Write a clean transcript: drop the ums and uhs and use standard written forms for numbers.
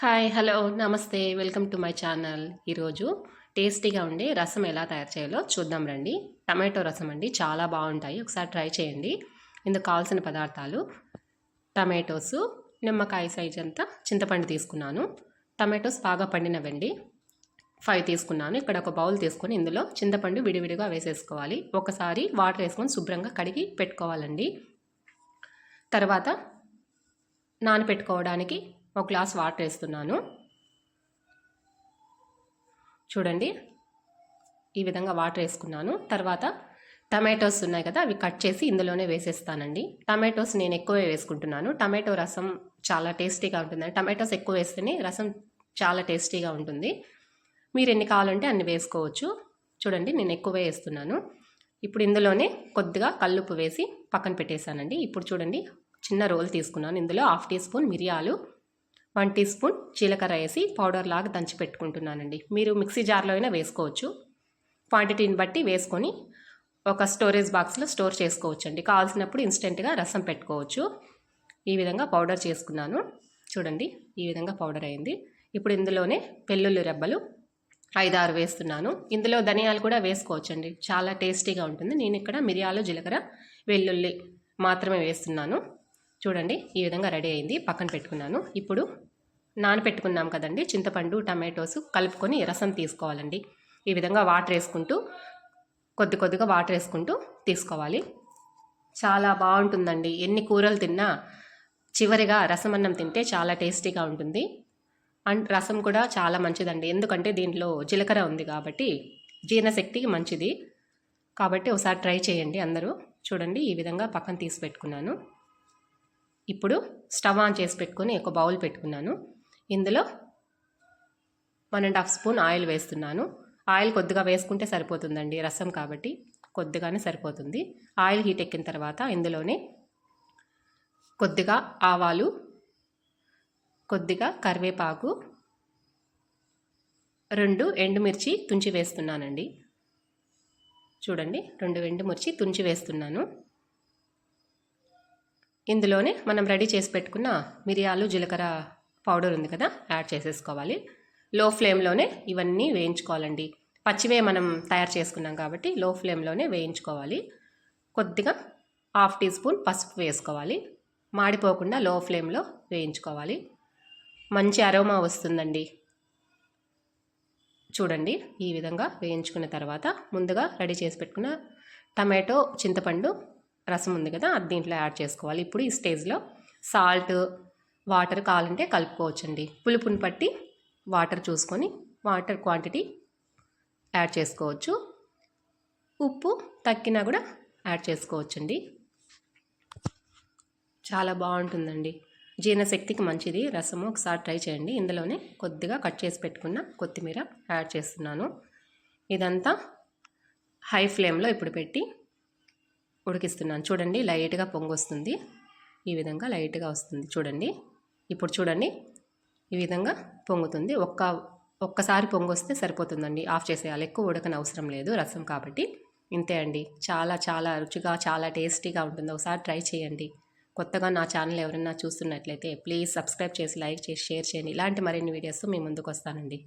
Hi hello నమస్తే welcome to my channel. ఈరోజు టేస్టీగా ఉండే రసం ఎలా తయారు చేయాలో చూద్దాం రండి. టమాటో రసం అండి, చాలా బాగుంటాయి, ఒకసారి ట్రై చేయండి. ఇందుకు కావాల్సిన పదార్థాలు: టమాటోసు, నిమ్మకాయ సైజ్ అంతా చింతపండు తీసుకున్నాను. టమాటోస్ బాగా పండినవండి, 5 తీసుకున్నాను. ఇక్కడ ఒక బౌల్ తీసుకొని ఇందులో చింతపండు విడివిడిగా వేసేసుకోవాలి. ఒకసారి వాటర్ వేసుకొని శుభ్రంగా కడిగి పెట్టుకోవాలండి. తర్వాత నానపెట్టుకోవడానికి ఒక గ్లాస్ వాటర్ వేస్తున్నాను. చూడండి, ఈ విధంగా వాటర్ వేసుకున్నాను. తర్వాత టమాటోస్ ఉన్నాయి కదా, అవి కట్ చేసి ఇందులోనే వేసేస్తానండి. టమాటోస్ నేను ఎక్కువే వేసుకుంటున్నాను. టమాటో రసం చాలా టేస్టీగా ఉంటుందండి. టమాటోస్ ఎక్కువ వేస్తేనే రసం చాలా టేస్టీగా ఉంటుంది. మీరు ఎన్ని కావాలంటే అన్ని వేసుకోవచ్చు. చూడండి, నేను ఎక్కువే వేస్తున్నాను. ఇప్పుడు ఇందులోనే కొద్దిగా కల్లుప్పు వేసి పక్కన పెట్టేశానండి. ఇప్పుడు చూడండి, చిన్న రోల్ తీసుకున్నాను. ఇందులో 1/2 టీ స్పూన్ మిరియాలు, 1 టీ స్పూన్ జీలకర్ర వేసి పౌడర్ లాగా దంచి పెట్టుకుంటున్నానండి. మీరు మిక్సీ జార్లో అయినా వేసుకోవచ్చు. క్వాంటిటీని బట్టి వేసుకొని ఒక స్టోరేజ్ బాక్స్లో స్టోర్ చేసుకోవచ్చు అండి. కావాల్సినప్పుడు ఇన్స్టెంట్గా రసం పెట్టుకోవచ్చు. ఈ విధంగా పౌడర్ చేసుకున్నాను. చూడండి, ఈ విధంగా పౌడర్ అయింది. ఇప్పుడు ఇందులోనే వెల్లుల్లి రెబ్బలు 5-6 వేస్తున్నాను. ఇందులో ధనియాలు కూడా వేసుకోవచ్చండి, చాలా టేస్టీగా ఉంటుంది. నేను ఇక్కడ మిరియాలు, జీలకర్ర, వెల్లుల్లి మాత్రమే వేస్తున్నాను. చూడండి, ఈ విధంగా రెడీ అయింది, పక్కన పెట్టుకున్నాను. ఇప్పుడు నానపెట్టుకున్నాం కదండి చింతపండు, టమాటోస్ కలుపుకొని రసం తీసుకోవాలండి. ఈ విధంగా వాటర్ వేసుకుంటూ కొద్దిగా వాటర్ వేసుకుంటూ తీసుకోవాలి. చాలా బాగుంటుందండి. ఎన్ని కూరలు తిన్నా చివరిగా రసం అన్నం తింటే చాలా టేస్టీగా ఉంటుంది. అండ్ రసం కూడా చాలా మంచిదండి, ఎందుకంటే దీంట్లో జీలకర్ర ఉంది కాబట్టి జీర్ణశక్తికి మంచిది. కాబట్టి ఒకసారి ట్రై చేయండి అందరూ. చూడండి, ఈ విధంగా పక్కన తీసి పెట్టుకున్నాను. ఇప్పుడు స్టవ్ ఆన్ చేసి పెట్టుకొని ఒక బౌల్ పెట్టుకున్నాను. ఇందులో 1.5 స్పూన్ ఆయిల్ వేస్తున్నాను. ఆయిల్ కొద్దిగా వేసుకుంటే సరిపోతుందండి, రసం కాబట్టి కొద్దిగానే సరిపోతుంది. ఆయిల్ హీట్ ఎక్కిన తర్వాత ఇందులోనే కొద్దిగా ఆవాలు, కొద్దిగా కరివేపాకు, 2 ఎండుమిర్చి తుంచి వేస్తున్నానండి. చూడండి, 2 ఎండుమిర్చి తుంచి వేస్తున్నాను. ఇందులోనే మనం రెడీ చేసి పెట్టుకున్న మిరియాలు, జీలకర్ర పౌడర్ ఉంది కదా, యాడ్ చేసేసుకోవాలి. లో ఫ్లేమ్లోనే ఇవన్నీ వేయించుకోవాలండి. పచ్చివే మనం తయారు చేసుకున్నాం కాబట్టి లో ఫ్లేమ్లోనే వేయించుకోవాలి. కొద్దిగా 1/2 టీ స్పూన్ పసుపు వేసుకోవాలి. మాడిపోకుండా లో ఫ్లేమ్లో వేయించుకోవాలి. మంచి అరోమా వస్తుందండి. చూడండి, ఈ విధంగా వేయించుకున్న తర్వాత ముందుగా రెడీ చేసి పెట్టుకున్న టమాటో, చింతపండు రసం ఉంది కదా, అది దీంట్లో యాడ్ చేసుకోవాలి. ఇప్పుడు ఈ స్టేజ్లో సాల్ట్, వాటర్ కావాలంటే కలుపుకోవచ్చండి. పులుపుని బట్టి వాటర్ చూసుకొని వాటర్ క్వాంటిటీ యాడ్ చేసుకోవచ్చు. ఉప్పు తగ్గినా కూడా యాడ్ చేసుకోవచ్చండి. చాలా బాగుంటుందండి, జీర్ణశక్తికి మంచిది రసము. ఒకసారి ట్రై చేయండి. ఇందులోనే కొద్దిగా కట్ చేసి పెట్టుకున్న కొత్తిమీర యాడ్ చేస్తున్నాను. ఇదంతా హై ఫ్లేమ్లో ఇప్పుడు పెట్టి ఉడికిస్తున్నాను. చూడండి, లైట్గా పొంగు వస్తుంది. ఈ విధంగా లైట్గా వస్తుంది. చూడండి, ఇప్పుడు చూడండి, ఈ విధంగా పొంగుతుంది. ఒక్కసారి పొంగు వస్తే సరిపోతుందండి, ఆఫ్ చేసేయాలి. ఎక్కువ ఉడకని అవసరం లేదు, రసం కాబట్టి. ఇంతే అండి, చాలా చాలా రుచిగా, చాలా టేస్టీగా ఉంటుంది. ఒకసారి ట్రై చేయండి. కొత్తగా నా ఛానల్ ఎవరైనా చూస్తున్నట్లయితే ప్లీజ్ సబ్స్క్రైబ్ చేసి, లైక్ చేసి, షేర్ చేయండి. ఇలాంటి మరిన్ని వీడియోస్ మీ ముందుకు వస్తానండి.